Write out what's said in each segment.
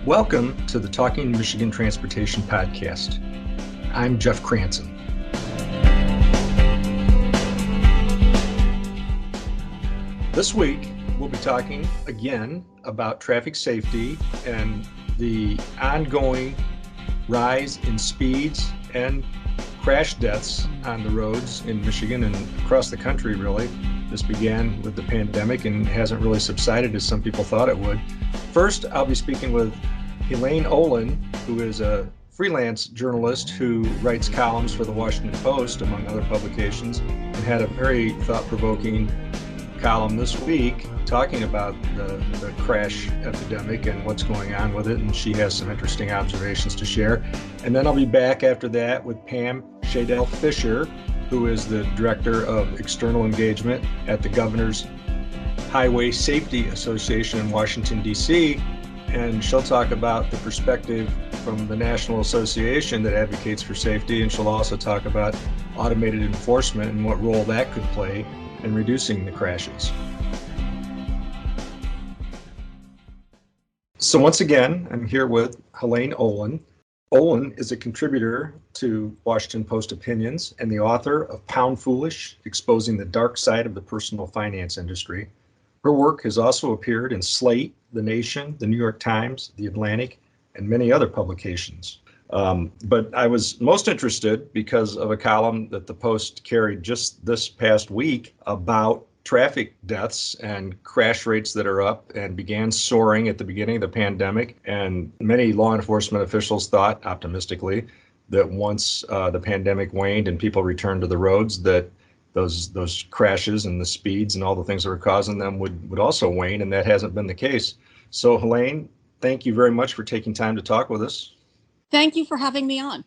Welcome to the Talking Michigan Transportation Podcast. I'm Jeff Cranston. This week, we'll be talking again about traffic safety and the ongoing rise in speeds and crash deaths on the roads in Michigan and across the country, really. This began with the pandemic and hasn't really subsided as some people thought it would. First, I'll be speaking with Elaine Olin, who is a freelance journalist who writes columns for the Washington Post, among other publications, and had a very thought-provoking column this week talking about the crash epidemic and what's going on with it, and she has some interesting observations to share. And then I'll be back after that with Pam Shadell Fisher, who is the Director of External Engagement at the Governor's Highway Safety Association in Washington, D.C., and she'll talk about the perspective from the National Association that advocates for safety, and she'll also talk about automated enforcement and what role that could play in reducing the crashes. So once again, I'm here with Elaine Olin. Olin is a contributor to Washington Post Opinions and the author of Pound Foolish, Exposing the Dark Side of the Personal Finance Industry. Her work has also appeared in Slate, The Nation, The New York Times, The Atlantic, and many other publications. But I was most interested because of a column that the Post carried just this past week about traffic deaths and crash rates that are up and began soaring at the beginning of the pandemic. And many law enforcement officials thought, optimistically, that once the pandemic waned and people returned to the roads, that those crashes and the speeds and all the things that were causing them would also wane, and that hasn't been the case. So, Elaine, thank you very much for taking time to talk with us. Thank you for having me on.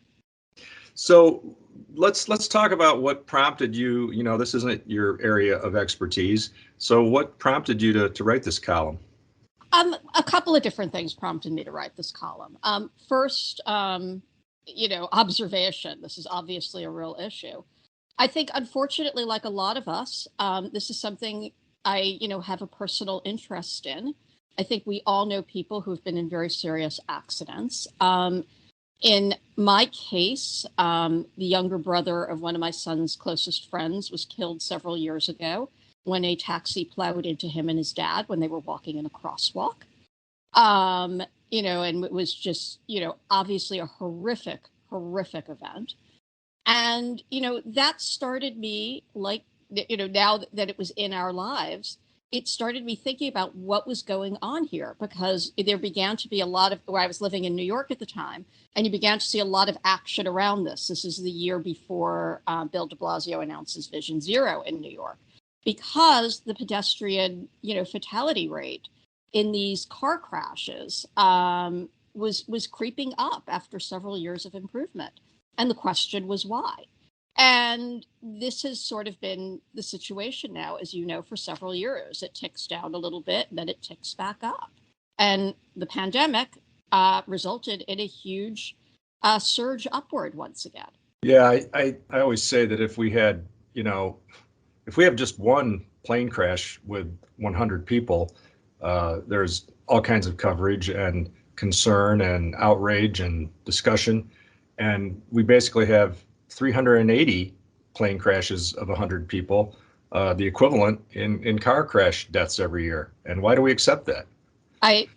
So let's talk about what prompted you. You know, this isn't your area of expertise. So what prompted you to write this column? A couple of different things prompted me to write this column. First, observation. This is obviously a real issue. I think, unfortunately, like a lot of us, this is something I, have a personal interest in. I think we all know people who've been in very serious accidents. In my case, the younger brother of one of my son's closest friends was killed several years ago when a taxi plowed into him and his dad when they were walking in a crosswalk. And it was just, obviously a horrific event. And, that started me, now that it was in our lives, it started me thinking about what was going on here, because there began to be a lot of, where I was living in New York at the time, and you began to see a lot of action around this. This is the year before Bill de Blasio announces Vision Zero in New York, because the pedestrian, fatality rate in these car crashes was creeping up after several years of improvement. And the question was why? And this has sort of been the situation now, as you know, for several years. It ticks down a little bit, and then it ticks back up. And the pandemic resulted in a huge surge upward once again. Yeah, I always say that if we had, if we have just one plane crash with 100 people, there's all kinds of coverage and concern and outrage and discussion. And we basically have 380 plane crashes of 100 people, the equivalent in car crash deaths every year. And why do we accept that?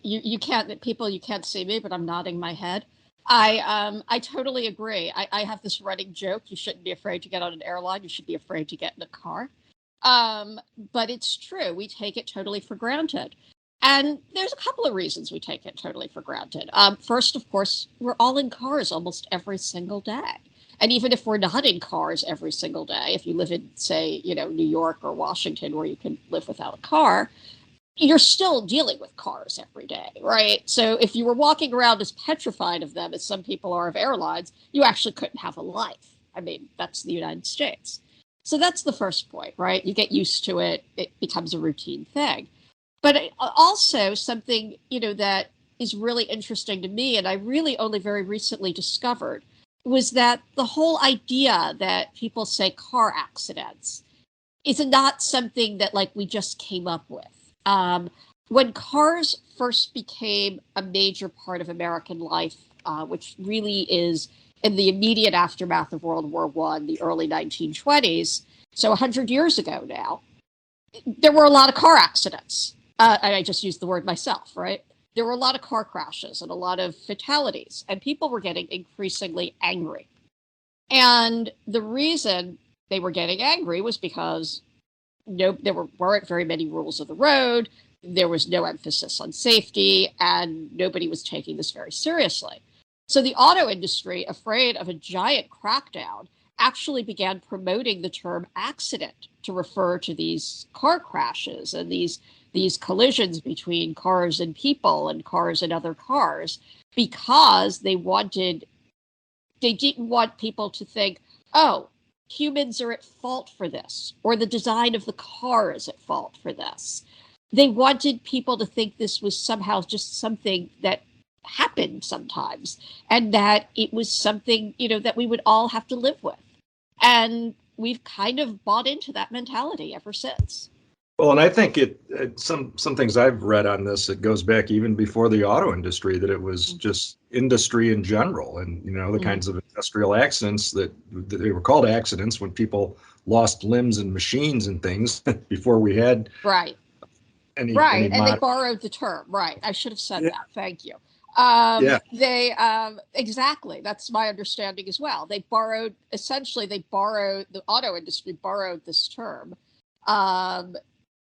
You can't see me, but I'm nodding my head. I totally agree. I have this running joke: you shouldn't be afraid to get on an airline. You should be afraid to get in a car. But it's true. We take it totally for granted. And there's a couple of reasons we take it totally for granted. First, of course, we're all in cars almost every single day. And even if we're not in cars every single day, if you live in, say, New York or Washington, where you can live without a car, you're still dealing with cars every day, right? So if you were walking around as petrified of them as some people are of airlines, you actually couldn't have a life. I mean, that's the United States. So that's the first point, right? You get used to it. It becomes a routine thing. But also something, that is really interesting to me, and I really only very recently discovered, was that the whole idea that people say car accidents is not something that we just came up with. When cars first became a major part of American life, which really is in the immediate aftermath of World War I, the early 1920s, so 100 years ago now, there were a lot of car accidents. And I just used the word myself, right? There were a lot of car crashes and a lot of fatalities, and people were getting increasingly angry. And the reason they were getting angry was because weren't very many rules of the road. There was no emphasis on safety, and nobody was taking this very seriously. So the auto industry, afraid of a giant crackdown, actually began promoting the term accident to refer to these car crashes and these collisions between cars and people and cars and other cars, because they didn't want people to think, oh, humans are at fault for this, or the design of the car is at fault for this. They wanted people to think this was somehow just something that happened sometimes, and that it was something, that we would all have to live with. And we've kind of bought into that mentality ever since. Well, and I think some things I've read on this, it goes back even before the auto industry, that it was just industry in general, and the kinds of industrial accidents that they were called accidents when people lost limbs and machines and things before we had right any right and they modern. borrowed the term. Right, I should have said that. Thank you. Yeah. They exactly, that's my understanding as well. The auto industry borrowed this term. um,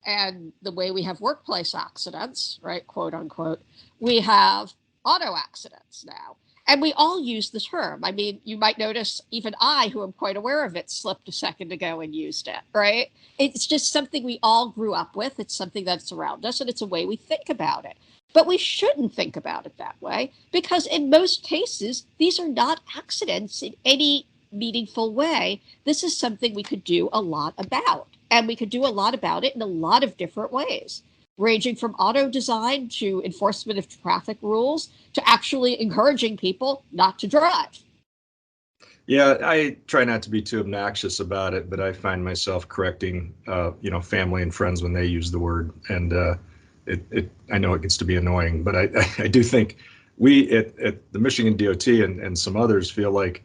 and the way we have workplace accidents, right, quote unquote, we have auto accidents now. And we all use the term. I mean, you might notice even I, who am quite aware of it, slipped a second ago and used it, right? It's just something we all grew up with. It's something that's around us, and it's a way we think about it. But we shouldn't think about it that way, because in most cases, these are not accidents in any meaningful way. This is something we could do a lot about. And we could do a lot about it in a lot of different ways, ranging from auto design to enforcement of traffic rules to actually encouraging people not to drive. Yeah, I try not to be too obnoxious about it, but I find myself correcting, family and friends when they use the word, and I know it gets to be annoying, but I do think we at the Michigan DOT and some others feel like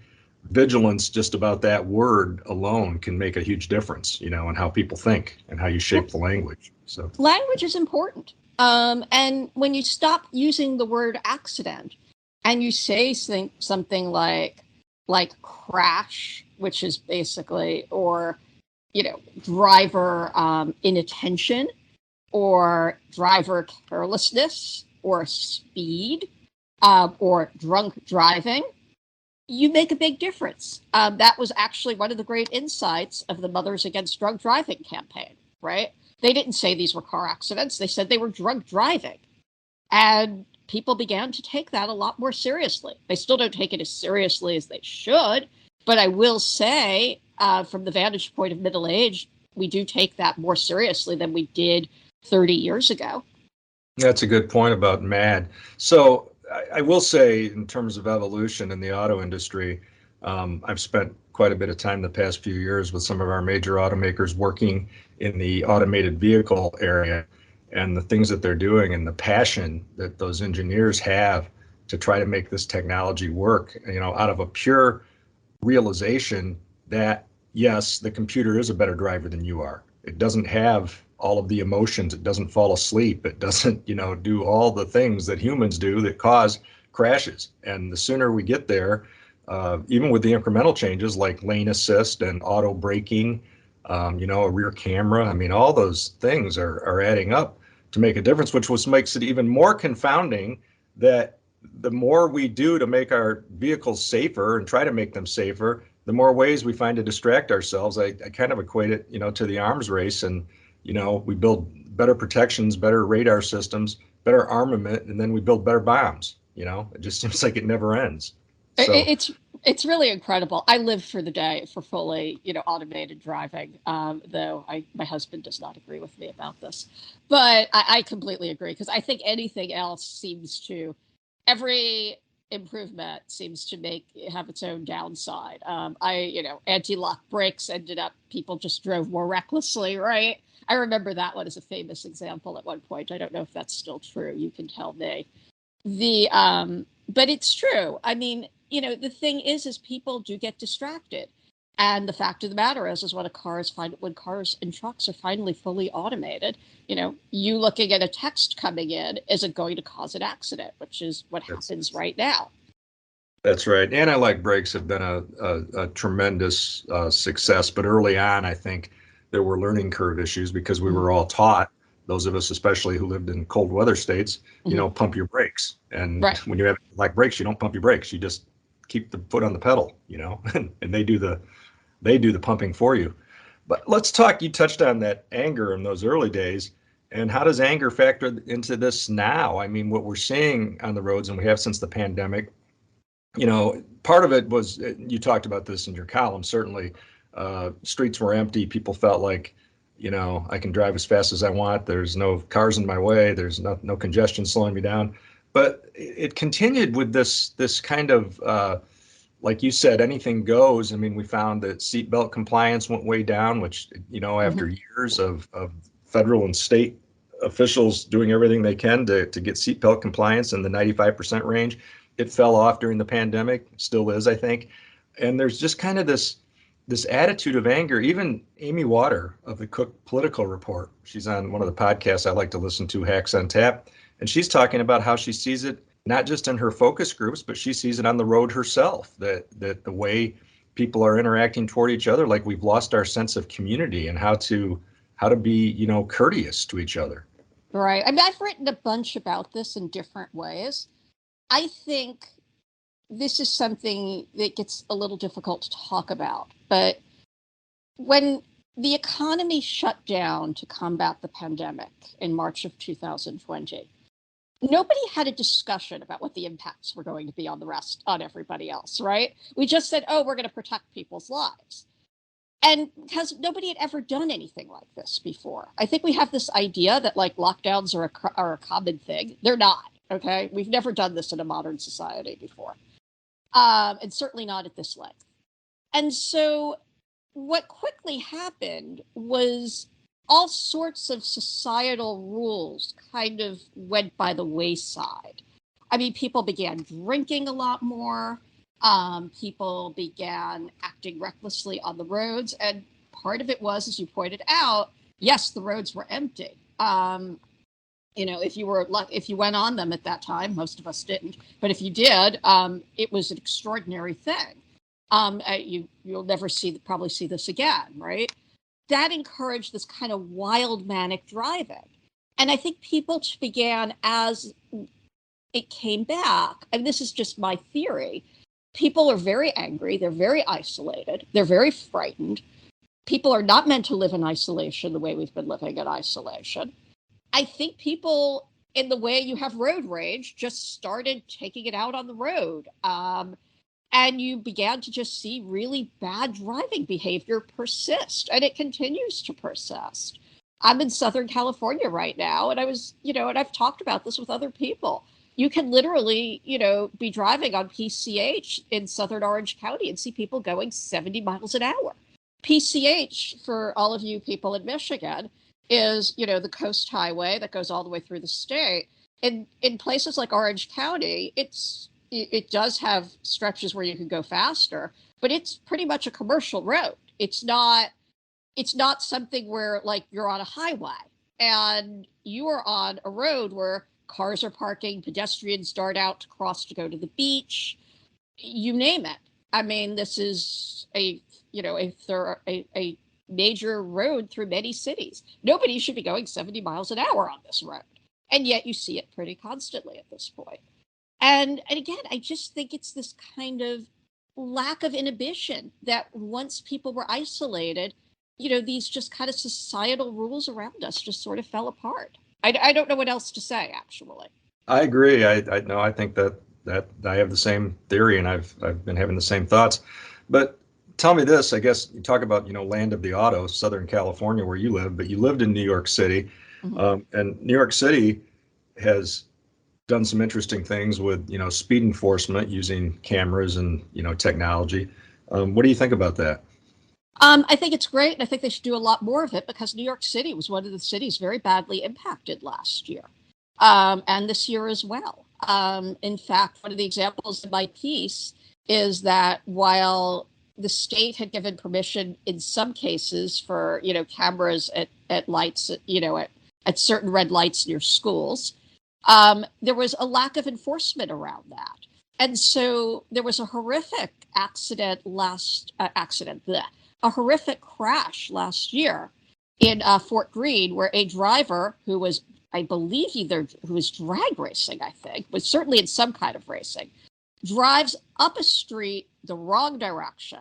vigilance just about that word alone can make a huge difference, in how people think and how you shape the language. So language is important. And when you stop using the word accident and you say something like crash, which is basically, or driver inattention, or driver carelessness, or speed, or drunk driving, you make a big difference. That was actually one of the great insights of the Mothers Against Drunk Driving campaign, right? They didn't say these were car accidents. They said they were drunk driving. And people began to take that a lot more seriously. They still don't take it as seriously as they should. But I will say, from the vantage point of middle age, we do take that more seriously than we did 30 years ago. that's a good point about MAD. So I will say, in terms of evolution in the auto industry, I've spent quite a bit of time the past few years with some of our major automakers working in the automated vehicle area, and the things that they're doing and the passion that those engineers have to try to make this technology work, out of a pure realization that, yes, the computer is a better driver than you are. It doesn't have all of the emotions. It doesn't fall asleep. It doesn't, do all the things that humans do that cause crashes. And the sooner we get there, even with the incremental changes like lane assist and auto braking, a rear camera, I mean, all those things are adding up to make a difference, which makes it even more confounding that the more we do to make our vehicles safer and try to make them safer, the more ways we find to distract ourselves. I kind of equate it, to the arms race, and we build better protections, better radar systems, better armament, and then we build better bombs. It just seems like it never ends. So It's really incredible. I live for the day for fully, automated driving, though my husband does not agree with me about this. But I completely agree, because I think anything else every improvement seems to have its own downside. Anti-lock brakes ended up, people just drove more recklessly, right? I remember that one as a famous example at one point. I don't know if that's still true. You can tell me. But it's true. I mean, the thing is people do get distracted. And the fact of the matter is when cars and trucks are finally fully automated, you looking at a text coming in isn't going to cause an accident, which is what happens right now. That's right. Anti-lock brakes have been a tremendous success, but early on, I think there were learning curve issues because we were all taught, those of us especially who lived in cold weather states, pump your brakes. And right. when you have like brakes, you don't pump your brakes. You just keep the foot on the pedal, and they do the pumping for you. But let's talk. You touched on that anger in those early days. And how does anger factor into this now? I mean, what we're seeing on the roads, and we have since the pandemic, part of it was, you talked about this in your column, certainly, streets were empty. People felt like, I can drive as fast as I want. There's no cars in my way. There's no congestion slowing me down. But it continued with this kind of, like you said, anything goes. I mean, we found that seatbelt compliance went way down, which, after years of federal and state officials doing everything they can to get seatbelt compliance in the 95% range, it fell off during the pandemic, still is, I think. And there's just kind of this attitude of anger. Even Amy Water of the Cook Political Report, she's on one of the podcasts I like to listen to, Hacks on Tap, and she's talking about how she sees it not just in her focus groups, but she sees it on the road herself, that the way people are interacting toward each other, like we've lost our sense of community and how to be, courteous to each other. Right. I mean, I've written a bunch about this in different ways. I think this is something that gets a little difficult to talk about. But when the economy shut down to combat the pandemic in March of 2020, nobody had a discussion about what the impacts were going to be on everybody else, right? We just said, oh, we're going to protect people's lives. And because nobody had ever done anything like this before. I think we have this idea that like lockdowns are a common thing. They're not. Okay, we've never done this in a modern society before, and certainly not at this length. And so what quickly happened was all sorts of societal rules kind of went by the wayside. I mean, people began drinking a lot more. People began acting recklessly on the roads. And part of it was, as you pointed out, yes, the roads were empty. If you went on them at that time, most of us didn't, but if you did, it was an extraordinary thing. You'll never probably see this again, right? That encouraged this kind of wild manic driving. And I think people began, as it came back, and this is just my theory, people are very angry, they're very isolated, they're very frightened. People are not meant to live in isolation the way we've been living in isolation. I think people, in the way you have road rage, just started taking it out on the road. And you began to just see really bad driving behavior persist, and it continues to persist. I'm in Southern California right now, and and I've talked about this with other people. You can literally, be driving on PCH in Southern Orange County and see people going 70 miles an hour. PCH, for all of you people in Michigan, is, the coast highway that goes all the way through the state. In places like Orange County, it does have stretches where you can go faster, but it's pretty much a commercial road. It's not something where like you're on a highway and you are on a road where cars are parking, pedestrians dart out to cross to go to the beach, you name it. I mean, this is a major road through many cities. Nobody should be going 70 miles an hour on this road. And yet you see it pretty constantly at this point. And again, I just think it's this kind of lack of inhibition that once people were isolated, these just kind of societal rules around us just sort of fell apart. I don't know what else to say, actually. I agree. I think that I have the same theory, and I've been having the same thoughts. But tell me this, I guess you talk about, land of the auto, Southern California, where you live, but you lived in New York City. And New York City has done some interesting things with, speed enforcement using cameras and, technology. What do you think about that? I think it's great, and I think they should do a lot more of it because New York City was one of the cities very badly impacted last year, and this year as well. In fact, one of the examples in my piece is that while the state had given permission in some cases for cameras at lights, at certain red lights near schools, there was a lack of enforcement around that. And so there was a horrific a horrific crash last year in Fort Greene, where a driver who was, I believe, who was drag racing, I think, was certainly in some kind of racing, drives up a street the wrong direction,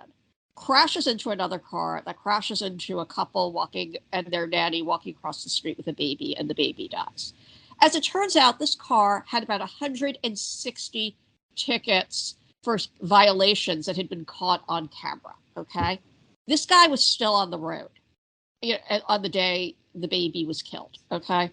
crashes into another car that crashes into a couple walking and their nanny walking across the street with a baby, and the baby dies. As it turns out, this car had about 160 tickets for violations that had been caught on camera. Okay. This guy was still on the road on the day the baby was killed. Okay.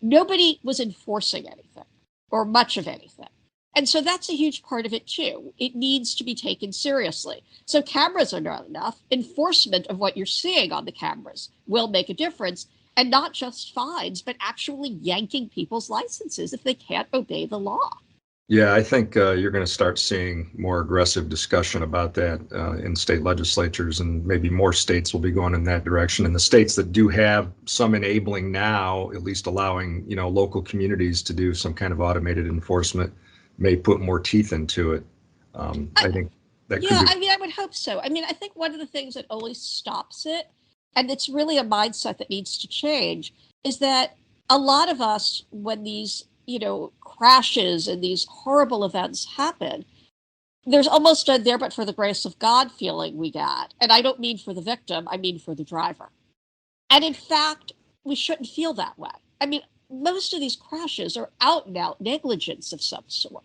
Nobody was enforcing anything or much of anything. And so that's a huge part of it too. It needs to be taken seriously. So cameras are not enough. Enforcement of what you're seeing on the cameras will make a difference, and not just fines, but actually yanking people's licenses if they can't obey the law. Yeah, I think you're going to start seeing more aggressive discussion about that in state legislatures, and maybe more states will be going in that direction. And the states that do have some enabling now, at least allowing, local communities to do some kind of automated enforcement, may put more teeth into it. I think that could be. I would hope so. I think one of the things that always stops it, and it's really a mindset that needs to change, is that a lot of us, when these crashes and these horrible events happen, there's almost a there but for the grace of God feeling we get. And I don't mean for the victim, I mean for the driver. And in fact, we shouldn't feel that way. Most of these crashes are out and out negligence of some sort.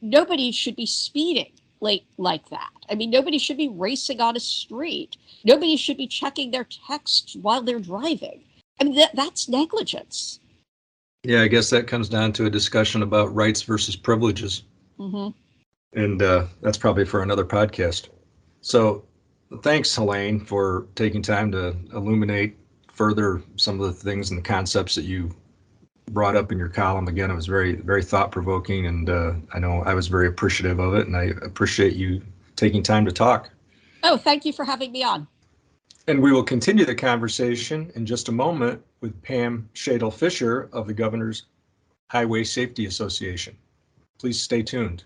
Nobody should be speeding like that. Nobody should be racing on a street. Nobody should be checking their texts while they're driving. That's negligence. Yeah, I guess that comes down to a discussion about rights versus privileges. Mm-hmm. And that's probably for another podcast. So thanks, Helene, for taking time to illuminate further some of the things and the concepts that you brought up in your column. Again, it was very, very thought-provoking, and I know I was very appreciative of it, and I appreciate you taking time to talk. Oh, thank you for having me on. And we will continue the conversation in just a moment with Pam Shadle-Fisher of the Governor's Highway Safety Association. Please stay tuned.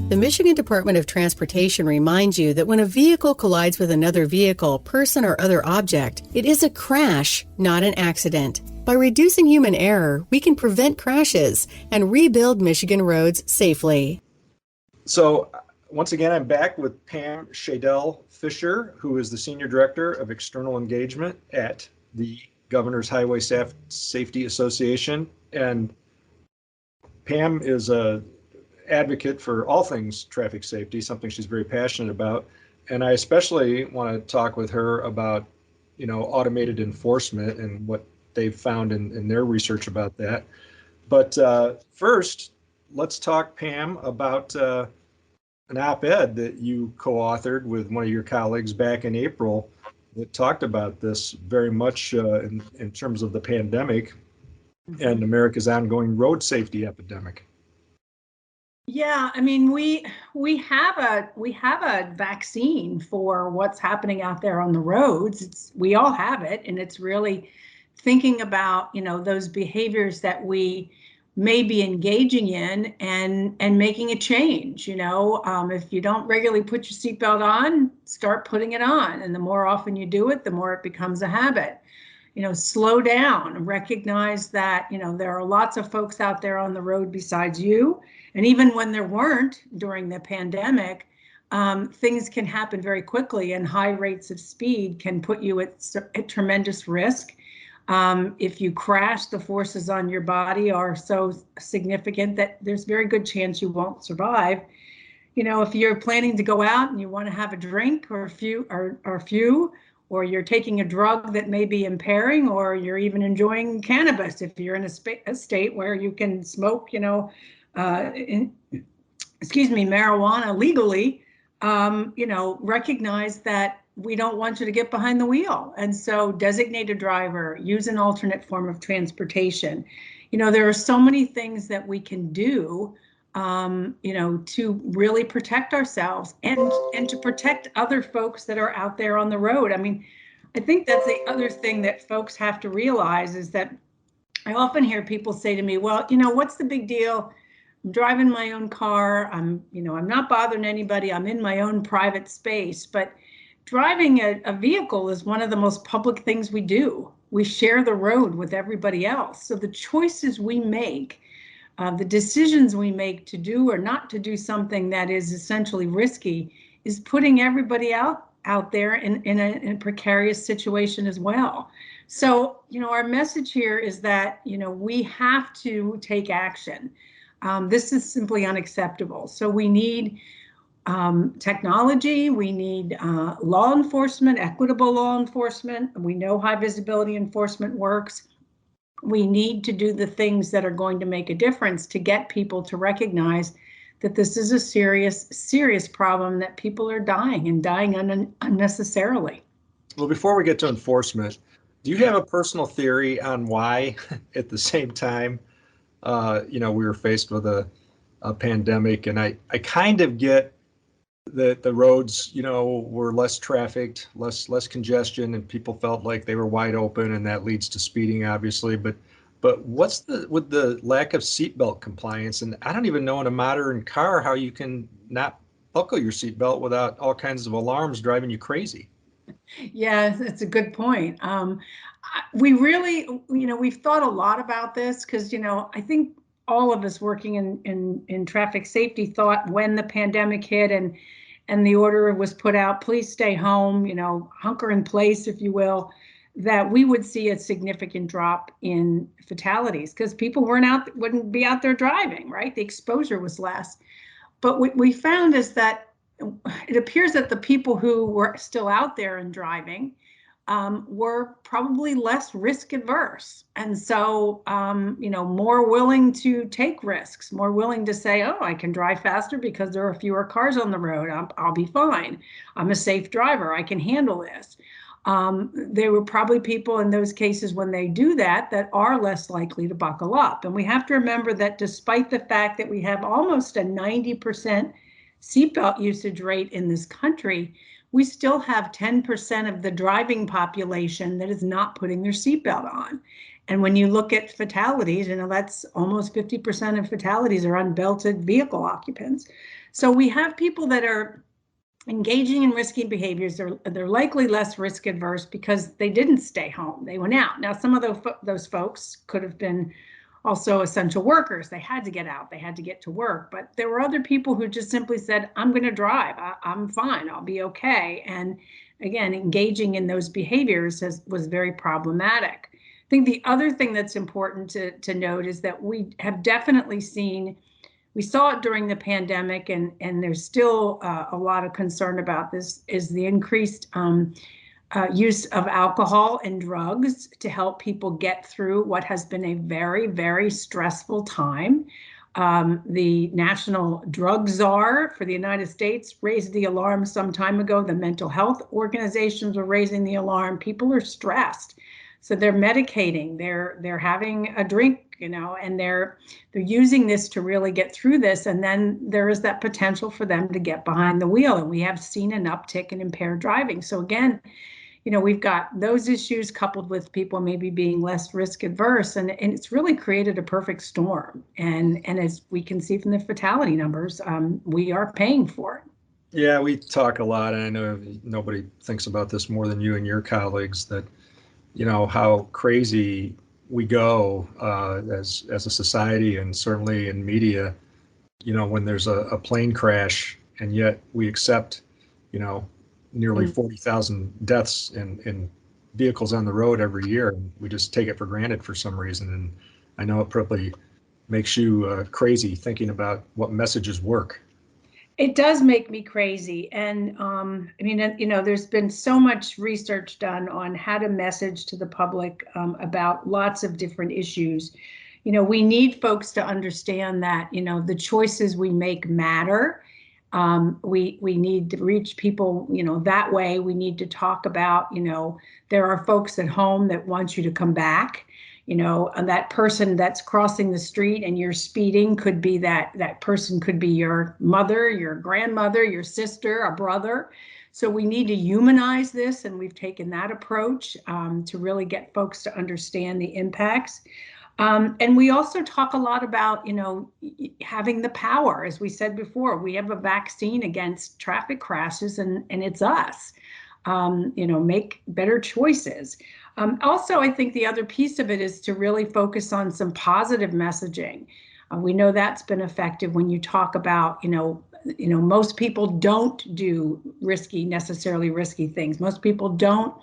The Michigan Department of Transportation reminds you that when a vehicle collides with another vehicle, person, or other object, it is a crash, not an accident. By reducing human error, we can prevent crashes and rebuild Michigan roads safely. So, once again, I'm back with Pam Shadle-Fisher, who is the Senior Director of External Engagement at the Governor's Highway Safety Association. And Pam is a advocate for all things traffic safety, something she's very passionate about. And I especially want to talk with her about, automated enforcement and what they've found in their research about that. But first, let's talk, Pam, about an op-ed that you co-authored with one of your colleagues back in April that talked about this very much in terms of the pandemic and America's ongoing road safety epidemic. Yeah, we have a vaccine for what's happening out there on the roads. We all have it, and it's really thinking about those behaviors that we may be engaging in and making a change. If you don't regularly put your seatbelt on, start putting it on, and the more often you do it, the more it becomes a habit. Slow down, recognize that, there are lots of folks out there on the road besides you. And even when there weren't during the pandemic, things can happen very quickly, and high rates of speed can put you at tremendous risk. If you crash, the forces on your body are so significant that there's very good chance you won't survive. If you're planning to go out and you want to have a drink or a few, or you're taking a drug that may be impairing, or you're even enjoying cannabis if you're in a state where you can smoke, marijuana legally, recognize that we don't want you to get behind the wheel. And so designate a driver, use an alternate form of transportation. There are so many things that we can do, to really protect ourselves and to protect other folks that are out there on the road. I mean, I think that's the other thing that folks have to realize is that I often hear people say to me, well, what's the big deal? I'm driving my own car. I'm not bothering anybody. I'm in my own private space. But driving a vehicle is one of the most public things we do. We share the road with everybody else. So the choices we make, the decisions we make to do or not to do something that is essentially risky is putting everybody out there in a precarious situation as well. So, our message here is that, we have to take action. This is simply unacceptable. So we need technology, we need law enforcement, equitable law enforcement. We know high visibility enforcement works. We need to do the things that are going to make a difference to get people to recognize that this is a serious, serious problem, that people are dying and dying unnecessarily. Well, before we get to enforcement, do you have a personal theory on why at the same time, we were faced with a pandemic, and I kind of get that the roads, were less trafficked, less congestion, and people felt like they were wide open, and that leads to speeding, obviously. But what's with the lack of seatbelt compliance? And I don't even know in a modern car how you can not buckle your seatbelt without all kinds of alarms driving you crazy. Yeah, that's a good point. We really, we've thought a lot about this because, I think all of us working in traffic safety thought when the pandemic hit and the order was put out, please stay home, hunker in place, if you will, that we would see a significant drop in fatalities because people wouldn't be out there driving, right? The exposure was less. But what we found is that it appears that the people who were still out there and driving were probably less risk adverse. And so, more willing to take risks, more willing to say, oh, I can drive faster because there are fewer cars on the road. I'll be fine. I'm a safe driver. I can handle this. There were probably people in those cases when they do that are less likely to buckle up. And we have to remember that despite the fact that we have almost a 90% seatbelt usage rate in this country, we still have 10% of the driving population that is not putting their seatbelt on. And when you look at fatalities, that's almost 50% of fatalities are unbelted vehicle occupants. So we have people that are engaging in risky behaviors. They're likely less risk adverse because they didn't stay home. They went out. Now, some of those folks could have been also essential workers. They had to get out. They had to get to work. But there were other people who just simply said, I'm going to drive. I'm fine. I'll be okay. And again, engaging in those behaviors was very problematic. I think the other thing that's important to note is that we have definitely we saw it during the pandemic, and there's still a lot of concern about this, is the increased use of alcohol and drugs to help people get through what has been a very, very stressful time. The National Drug Czar for the United States raised the alarm some time ago. The mental health organizations were raising the alarm. People are stressed. So they're medicating, they're having a drink, and they're using this to really get through this. And then there is that potential for them to get behind the wheel. And we have seen an uptick in impaired driving. So again, we've got those issues coupled with people maybe being less risk adverse, and it's really created a perfect storm. And as we can see from the fatality numbers, we are paying for it. Yeah, we talk a lot, and I know nobody thinks about this more than you and your colleagues, that how crazy we go as a society, and certainly in media, when there's a plane crash, and yet we accept, nearly 40,000 deaths in vehicles on the road every year, and we just take it for granted for some reason. And I know it probably makes you crazy thinking about what messages work. It does make me crazy. And there's been so much research done on how to message to the public about lots of different issues. We need folks to understand that, the choices we make matter. We need to reach people, that way. We need to talk about, there are folks at home that want you to come back, and that person that's crossing the street and you're speeding could be that person could be your mother, your grandmother, your sister, a brother. So we need to humanize this, and we've taken that approach to really get folks to understand the impacts. And we also talk a lot about, having the power. As we said before, we have a vaccine against traffic crashes, and it's us. Make better choices. Also, I think the other piece of it is to really focus on some positive messaging. We know that's been effective when you talk about, most people don't do necessarily risky things. Most people don't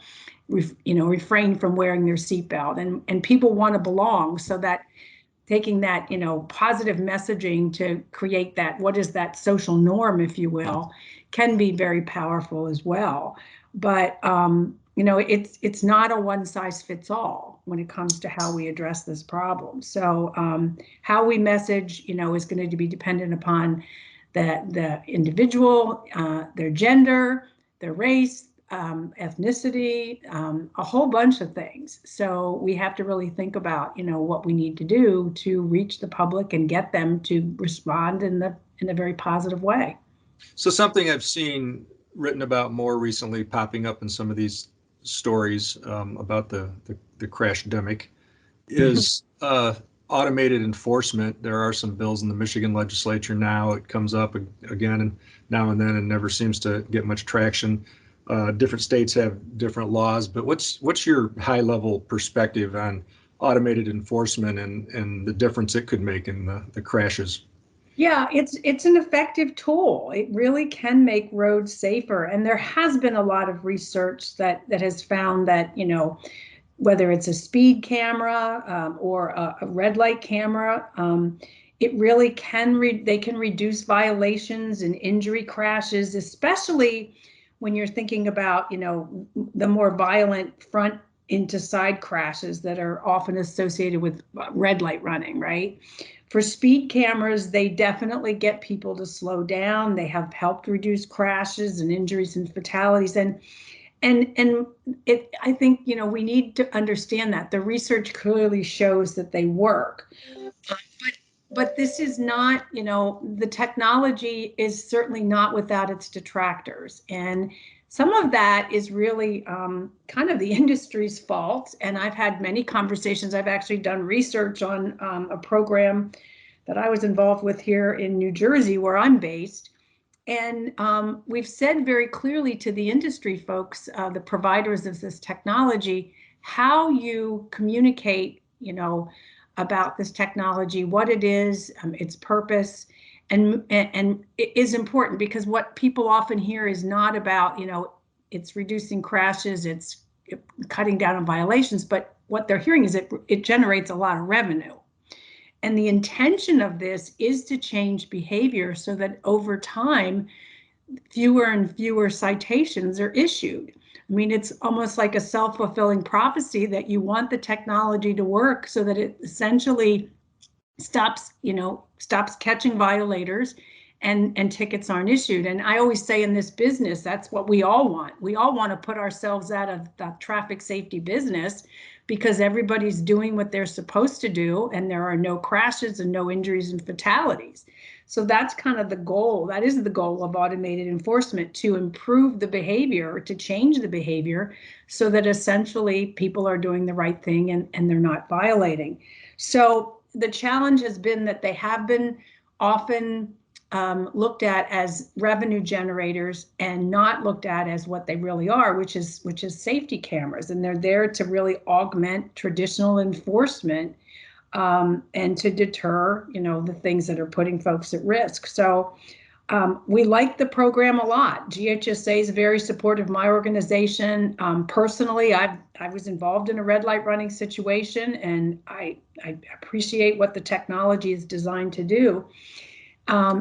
refrain from wearing their seatbelt, and people want to belong. So that taking that, positive messaging to create that, what is that social norm, if you will, can be very powerful as well. But, it's not a one size fits all when it comes to how we address this problem. So how we message, is going to be dependent upon the individual, their gender, their race, ethnicity, a whole bunch of things. So we have to really think about, what we need to do to reach the public and get them to respond in a very positive way. So something I've seen written about more recently, popping up in some of these stories about the crash-demic, is automated enforcement. There are some bills in the Michigan legislature now. It comes up again and now and then and never seems to get much traction. Different states have different laws, but what's your high-level perspective on automated enforcement and the difference it could make in the crashes? Yeah, it's an effective tool. It really can make roads safer, and there has been a lot of research that has found that, whether it's a speed camera or a red light camera, it really they can reduce violations and injury crashes, especially when you're thinking about, the more violent front into side crashes that are often associated with red light running, right? For speed cameras, they definitely get people to slow down. They have helped reduce crashes and injuries and fatalities. And I think, we need to understand that the research clearly shows that they work. But this is not, the technology is certainly not without its detractors. And some of that is really kind of the industry's fault. And I've had many conversations. I've actually done research on a program that I was involved with here in New Jersey, where I'm based. And we've said very clearly to the industry folks, the providers of this technology, how you communicate, about this technology, what it is, its purpose, and it is important, because what people often hear is not about, it's reducing crashes, it's cutting down on violations, but what they're hearing is it generates a lot of revenue. And the intention of this is to change behavior so that over time, fewer and fewer citations are issued. I mean, it's almost like a self-fulfilling prophecy that you want the technology to work so that it essentially stops catching violators and tickets aren't issued. And I always say in this business, that's what we all want. We all want to put ourselves out of the traffic safety business because everybody's doing what they're supposed to do and there are no crashes and no injuries and fatalities. So that's kind of the goal. That is the goal of automated enforcement, to improve the behavior, to change the behavior so that essentially people are doing the right thing and they're not violating. So the challenge has been that they have been often looked at as revenue generators and not looked at as what they really are, which is safety cameras. And they're there to really augment traditional enforcement and to deter, the things that are putting folks at risk. So we like the program a lot. GHSA is very supportive of my organization. Personally, I was involved in a red light running situation, and I appreciate what the technology is designed to do.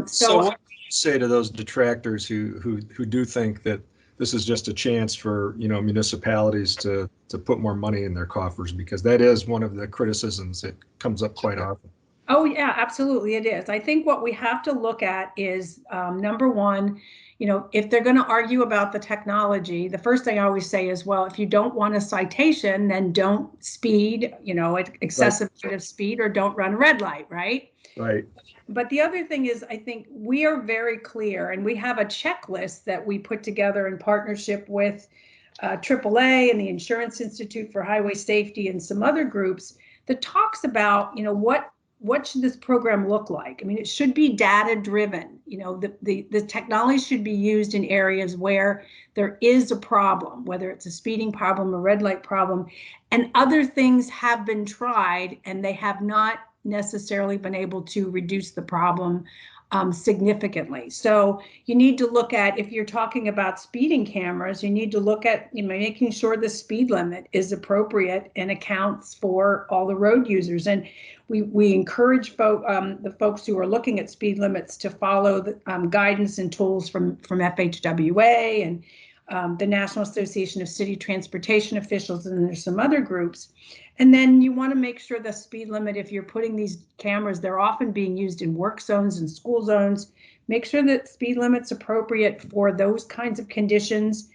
So what do you say to those detractors who do think that this is just a chance for municipalities to put more money in their coffers, because that is one of the criticisms that comes up quite often? Oh, yeah, absolutely. It is. I think what we have to look at is number one, if they're going to argue about the technology, the first thing I always say is, well, if you don't want a citation, then don't speed, at Right. excessive rate of speed, or don't run a red light, right? Right. But the other thing is, I think we are very clear, and we have a checklist that we put together in partnership with AAA and the Insurance Institute for Highway Safety and some other groups that talks about, what should this program look like? I mean, it should be data driven. The technology should be used in areas where there is a problem, whether it's a speeding problem, a red light problem, and other things have been tried and they have not necessarily been able to reduce the problem significantly. So you need to look at, if you're talking about speeding cameras, you need to look at making sure the speed limit is appropriate and accounts for all the road users. And we encourage the folks who are looking at speed limits to follow the guidance and tools from FHWA and the National Association of City Transportation Officials, and there's some other groups. And then you want to make sure the speed limit, if you're putting these cameras, they're often being used in work zones and school zones. Make sure that speed limit's appropriate for those kinds of conditions.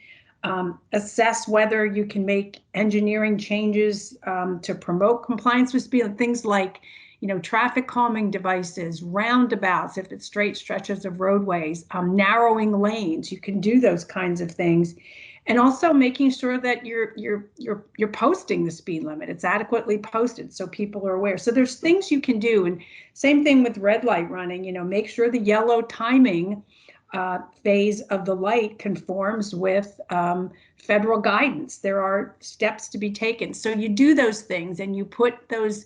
Assess whether you can make engineering changes to promote compliance with speed, things like, traffic calming devices, roundabouts, if it's straight stretches of roadways, narrowing lanes. You can do those kinds of things. And also making sure that you're posting the speed limit. It's adequately posted so people are aware. So there's things you can do. And same thing with red light running. Make sure the yellow timing phase of the light conforms with federal guidance. There are steps to be taken. So you do those things and you put those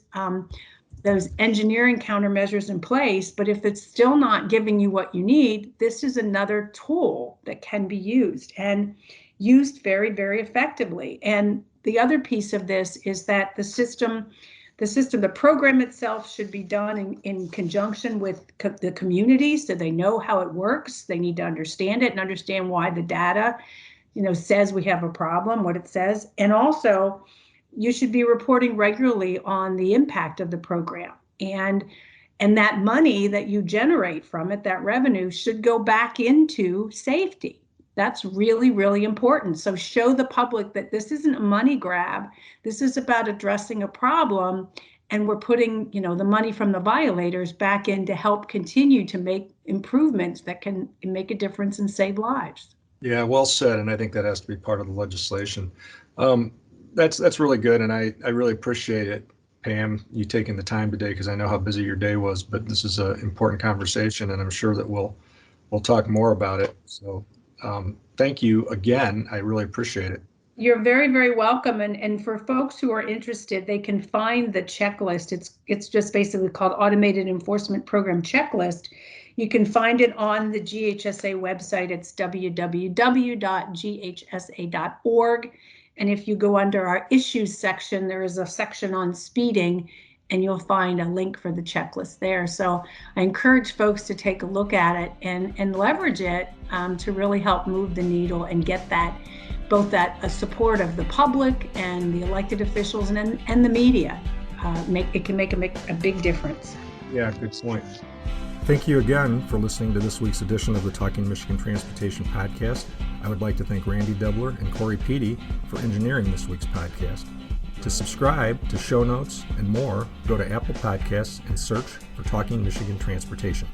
engineering countermeasures in place. But if it's still not giving you what you need, this is another tool that can be used and used very, very effectively. And the other piece of this is that the program itself should be done in conjunction with the community, so they know how it works. They need to understand it and understand why the data, says we have a problem, what it says. And also, you should be reporting regularly on the impact of the program. And that money that you generate from it, that revenue, should go back into safety. That's really, really important. So show the public that this isn't a money grab. This is about addressing a problem, and we're putting, the money from the violators back in to help continue to make improvements that can make a difference and save lives. Yeah, well said. And I think that has to be part of the legislation. That's really good. And I really appreciate it, Pam, you taking the time today, because I know how busy your day was, but this is an important conversation, and I'm sure that we'll talk more about it. So thank you again. I really appreciate it. You're very, very welcome. And for folks who are interested, they can find the checklist. It's just basically called Automated Enforcement Program Checklist. You can find it on the GHSA website. It's www.ghsa.org. And if you go under our issues section, there is a section on speeding, and you'll find a link for the checklist there. So I encourage folks to take a look at it and leverage it to really help move the needle and get both that support of the public and the elected officials and the media. It can make a big difference. Yeah, good point. Thank you again for listening to this week's edition of the Talking Michigan Transportation Podcast. I would like to thank Randy Debler and Corey Peaty for engineering this week's podcast. To subscribe to show notes and more, go to Apple Podcasts and search for Talking Michigan Transportation.